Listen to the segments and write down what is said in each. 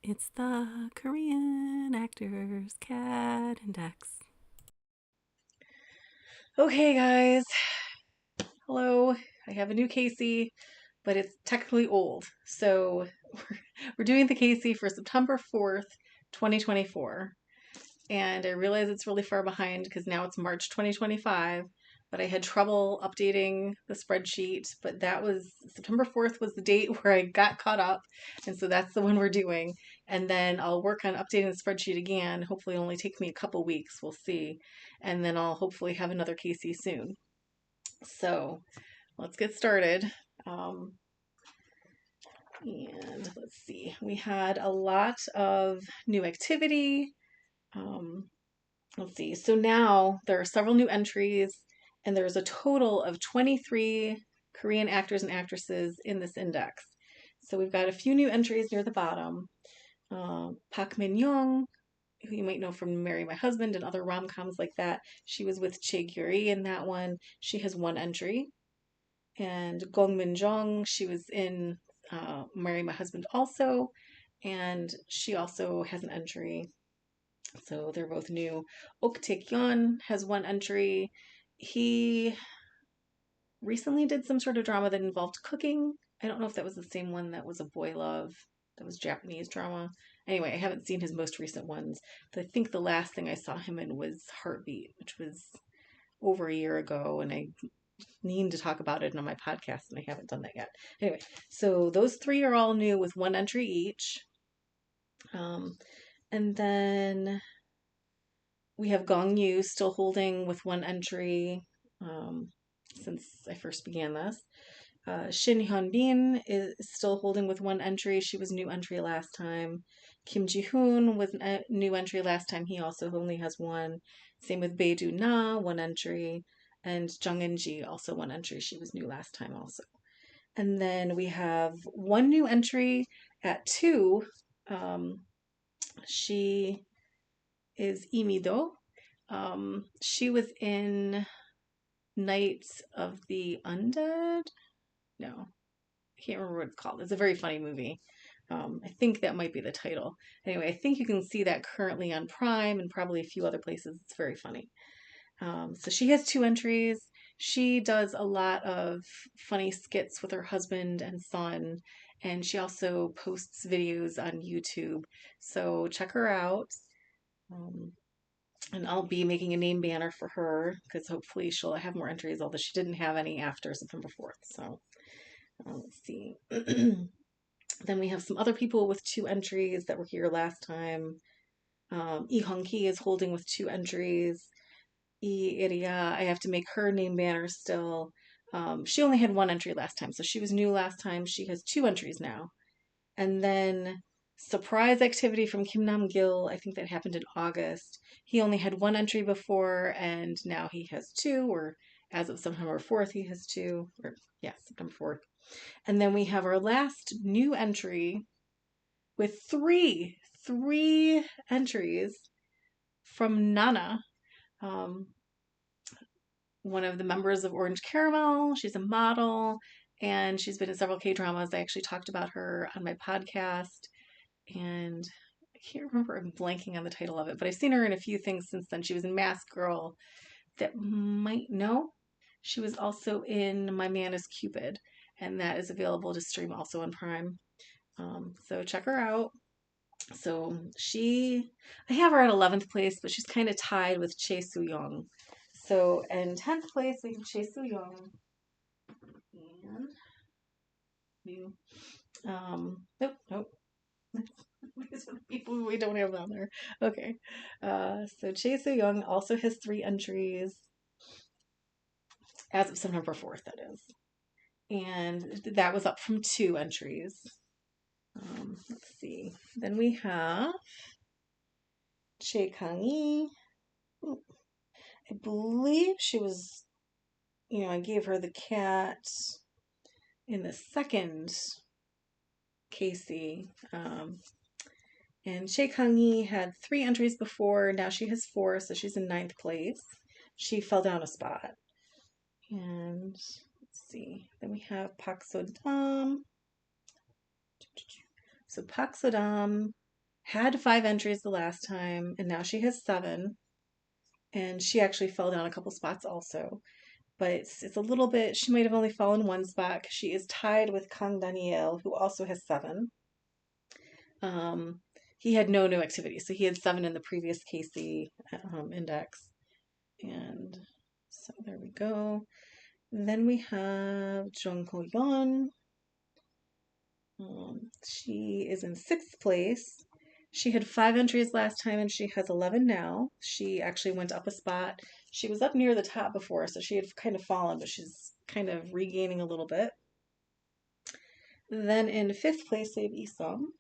It's the Korean actors, Kat and Dex. Okay, guys. Hello. I have a new KACI, but it's technically old. So we're doing the KACI for September 4th, 2024. And I realize it's really far behind because now it's March 2025. But I had trouble updating the spreadsheet. But that was September 4th was the date where I got caught up. And so that's the one we're doing. And then I'll work on updating the spreadsheet again. Hopefully, it'll only take me a couple weeks. We'll see. And then I'll hopefully have another KC soon. So let's get started. Um, and let's see. We had a lot of new activity. Um, let's see. So now there are several new entries, and there's a total of 23 Korean actors and actresses in this index. So we've got a few new entries near the bottom. Park Min Young, who you might know from Marry My Husband and other rom-coms like that. She was with Chae Gyuri in that one. She has one entry. And Gong Min Jong, she was in Marry My Husband also, and she also has an entry. So they're both new. Ok Taek Yeon has one entry. He recently did some sort of drama that involved cooking. I don't know if that was the same one that was a boy love. That was Japanese drama. Anyway, I haven't seen his most recent ones. But I think the last thing I saw him in was Heartbeat, which was over a year ago, and I need to talk about it on my podcast, and I haven't done that yet. Anyway, so those three are all new with one entry each. And then we have Gong Yu still holding with one entry since I first began this. Shin Hyun Bin is still holding with one entry. She was new entry last time. Kim Ji Hoon was a new entry last time. He also only has one. Same with Bae Do Na, one entry. And Jung In Ji, also one entry. She was new last time also. And then we have one new entry at two. She is Imido. She was in Night of the Undead. No, I can't remember what it's called. It's a very funny movie. I think that might be the title. Anyway, I think you can see that currently on Prime and probably a few other places. It's very funny. So she has two entries. She does a lot of funny skits with her husband and son, and she also posts videos on YouTube. So check her out. Um, and I'll be making a name banner for her because hopefully she'll have more entries, although she didn't have any after September 4th. So let's see. Then we have some other people with two entries that were here last time. Lee Hong Ki is holding with two entries. Iria, I have to make her name banner still. She only had one entry last time, so she was new last time. She has two entries now. And then surprise activity from Kim Nam Gil. I think that happened in August. He only had one entry before, and now he has two, or as of September 4th, he has two, or yeah, September 4th. And then we have our last new entry with three entries from Nana. Um, one of the members of Orange Caramel. She's a model and she's been in several K dramas. I actually talked about her on my podcast, and I can't remember, I'm blanking on the title of it, but I've seen her in a few things since then. She was in Mask Girl, that might know. She was also in My Man is Cupid, and that is available to stream also on Prime. So check her out. So I have her at 11th place, but she's kind of tied with Chae Soo Young. So in 10th place, we have Chae Soo Young. And you, nope. These are the people we don't have on there. Okay. So Chae Soo Young also has three entries as of September 4th, that is. And that was up from two entries. Let's see. Then we have Chae Kang-yi. I believe she was, I gave her the cat in the second KC. And Chae Kang-yi had three entries before. Now she has four, so she's in ninth place. She fell down a spot. And let's see. Then we have Pak So Dam. So Pak So Dam had 5 entries the last time, and now she has 7. And she actually fell down a couple spots also. But it's a little bit, she might have only fallen one spot because she is tied with Kang Daniel, who also has 7. Um, he had no new activity, so he had 7 in the previous KC index. And so there we go. And then we have Jung Ho Yeon. She is in 6th place. She had 5 entries last time and she has 11 now. She actually went up a spot. She was up near the top before, so she had kind of fallen, but she's kind of regaining a little bit. Then in 5th place, we have Isam.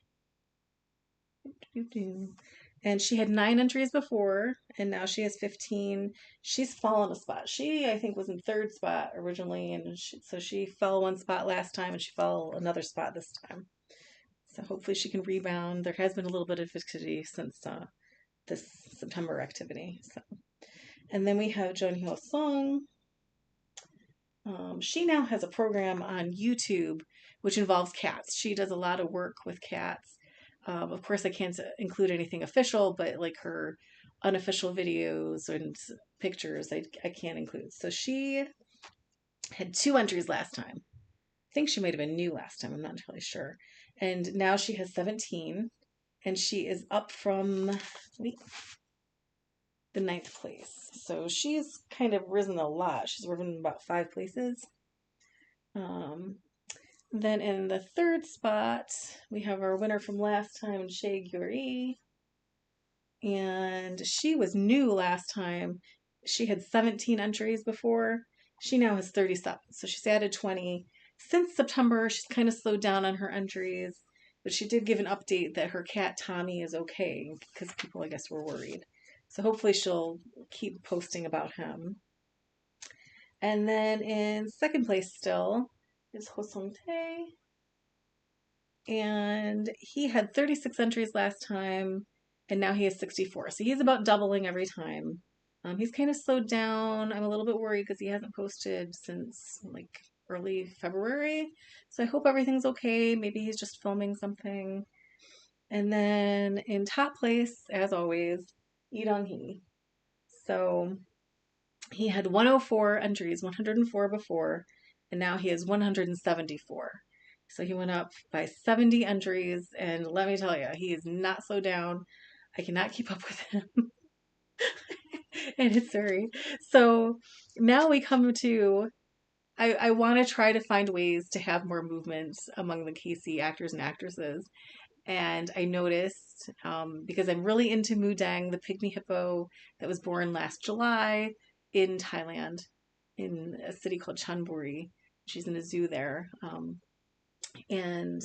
And she had 9 entries before, and now she has 15. She's fallen a spot. She, I think, was in 3rd spot originally, and so she fell one spot last time, and she fell another spot this time. So hopefully she can rebound. There has been a little bit of activity since this September activity. So, and then we have Jeon Hyo Sung. She now has a program on YouTube which involves cats. She does a lot of work with cats. Of course, I can't include anything official, but like her unofficial videos and pictures, I can't include. So she had 2 entries last time. I think she might have been new last time. I'm not entirely sure. And now she has 17, and she is up from the 9th place. So she's kind of risen a lot. She's risen about 5 places. Then in the 3rd spot, we have our winner from last time, Shea Gyuri. And she was new last time. She had 17 entries before. She now has 37. So she's added 20. Since September, she's kind of slowed down on her entries, but she did give an update that her cat Tommy is okay because people, I guess, were worried. So hopefully she'll keep posting about him. And then in 2nd place still is Hosong Tae. And he had 36 entries last time, and now he has 64. So he's about doubling every time. He's kind of slowed down. I'm a little bit worried because he hasn't posted since like early February. So I hope everything's okay. Maybe he's just filming something. And then in top place, as always, Lee Dong-hee. So he had 104 entries, 104 before, and now he has 174. So he went up by 70 entries, and let me tell you, he is not slowed down. I cannot keep up with him. And it's very. So now we come to. I want to try to find ways to have more movement among the KC actors and actresses. And I noticed, because I'm really into Mudang, the pygmy hippo that was born last July in Thailand, in a city called Chonburi. She's in a zoo there. And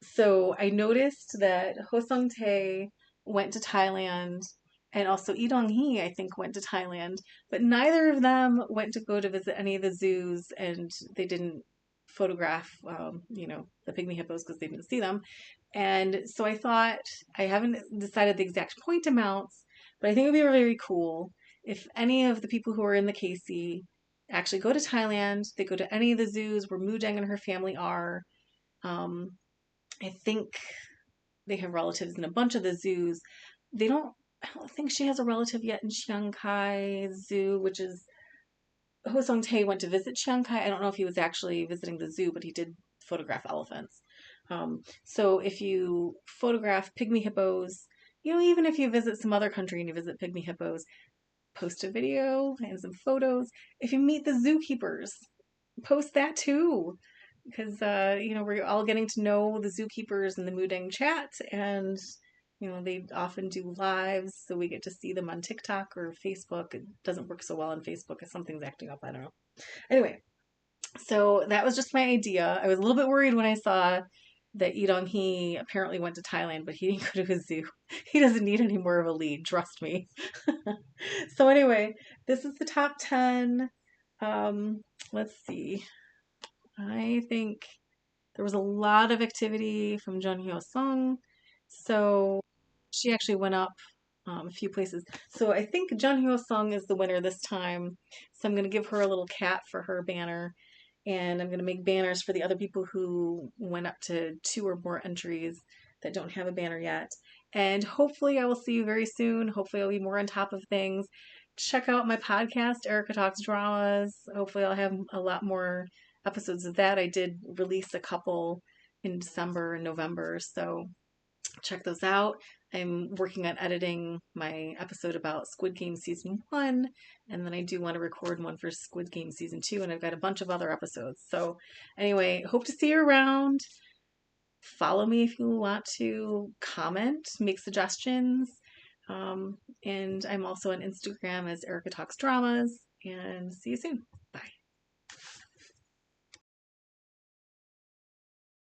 so I noticed that Ho Sung Tae went to Thailand, and also Lee Dong-hee, I think, went to Thailand, but neither of them went to go to visit any of the zoos, and they didn't photograph, the pygmy hippos because they didn't see them. And so I thought, I haven't decided the exact point amounts, but I think it would be very cool if any of the people who are in the KC actually go to Thailand, they go to any of the zoos where Mudang and her family are. I think they have relatives in a bunch of the zoos. I don't think she has a relative yet in Chiang Kai Zoo, which is, Ho Sung Tae went to visit Chiang Kai. I don't know if he was actually visiting the zoo, but he did photograph elephants. So if you photograph pygmy hippos, even if you visit some other country and you visit pygmy hippos, post a video and some photos. If you meet the zookeepers, post that too. Because, we're all getting to know the zookeepers in the Mudang chat, and, they often do lives, so we get to see them on TikTok or Facebook. It doesn't work so well on Facebook if something's acting up, I don't know. Anyway, so that was just my idea. I was a little bit worried when I saw that Lee Dong-hee apparently went to Thailand, but he didn't go to a zoo. He doesn't need any more of a lead, trust me. So anyway, this is the top 10. Let's see. I think there was a lot of activity from Jeon Hyo Sung. So she actually went up a few places. So I think Jeon Hyo Sung is the winner this time. So I'm going to give her a little cat for her banner. And I'm going to make banners for the other people who went up to 2 or more entries. that don't have a banner yet. And hopefully I will see you very soon. Hopefully I'll be more on top of things. Check out my podcast, Erica Talks Dramas. Hopefully I'll have a lot more episodes of that. I did release a couple in December and November, so check those out. I'm working on editing my episode about Squid Game Season 1, and then I do want to record one for Squid Game Season 2, and I've got a bunch of other episodes. So anyway, hope to see you around. Follow me if you want to comment, make suggestions. And I'm also on Instagram as Erica Talks Dramas, and see you soon.